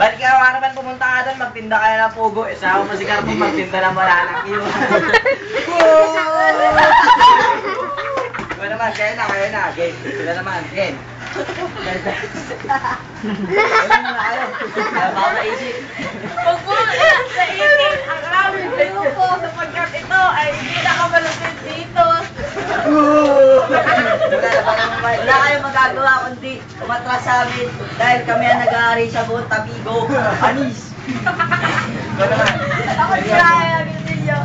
Ba't ka nga naman pumunta ka doon, magtinda ka na ng pugo, isa mo si Carpong magtinda ng malanak yun. Ikaw naman, kayo na, game. Sila naman, game. Kailan mo na kayo? Kaya ba ako naisip? Huwag po sa isip, ang raming grupo sapagkat ito ay hindi nakamalapit dito. Wala kayong magagawa kundi umatras sa amin dahil kami ang nag-aari sa buong Tabigo. Anis! Ikaw naman. Ako si Raya Agustillo.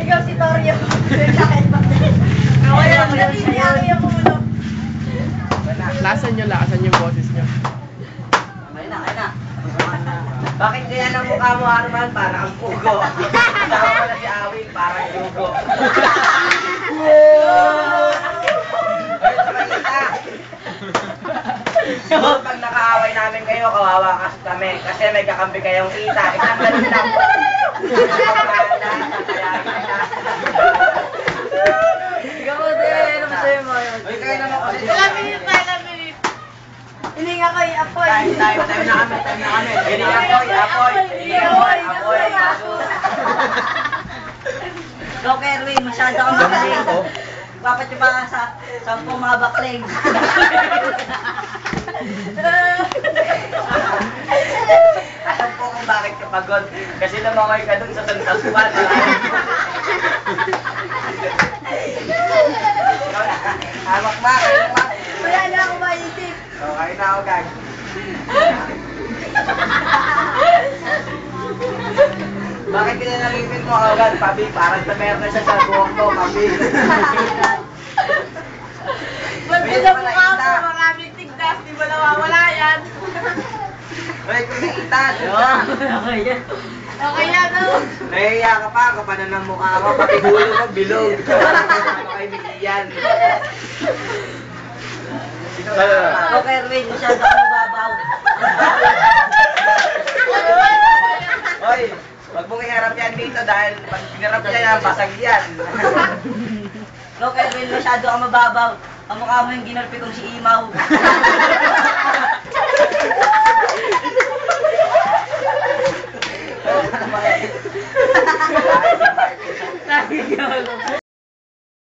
Ikaw si Torio. Ako Ayan, yung natiti ako yung ulo. Lasan yung boses nyo. Kaya na. Bakit kaya ng mukha mo, Arman, parang ang pugo? Tama mo na si Awil, parang yugo. Ay, nakita. So, pag nakaaway namin kayo, kawawa kami. Kasi may kakampi kayong kita. Isang ganun lang. Ikaw mo din, ano masabi mo? Uy, kayo naman kasi. Ilang minute pa, ilang minute. Hininga ko yung apoy. Time na kami. Hindi apoy. Ikaw, Kerwin, masyado kang magaling. Dapat yung mga sa 10 mga bakling. Alam ko kung bakit ka pagod. Kasi lumangoy ka dun sa Santa Juan. Hamak ma, kayo ma. Wala na ako maisip. Okay na ako, gag. Bakit kinalangipin mo agad, Pabi? Parang na meron na siya sa buhok ko, Pabi. Ba't Uy, sa wala mukha kita. mo maraming tigdas, di ba nawawala yan? Uy, kung naitan. Okay yan. Okay yan, no? Nahiya ka pa, kapanan ng mukha ko, pati ulo mo, bilog. Ano kayo bigyan? Ikaw, Kerwin, masyado kang mababaw. Hoy, wag mong iharap yan dito dahil pag pinarap niya yan, basag yan. Ikaw, Kerwin, masyado kang mababaw. Ang mukha mo yung ginarpi kong si Imaw.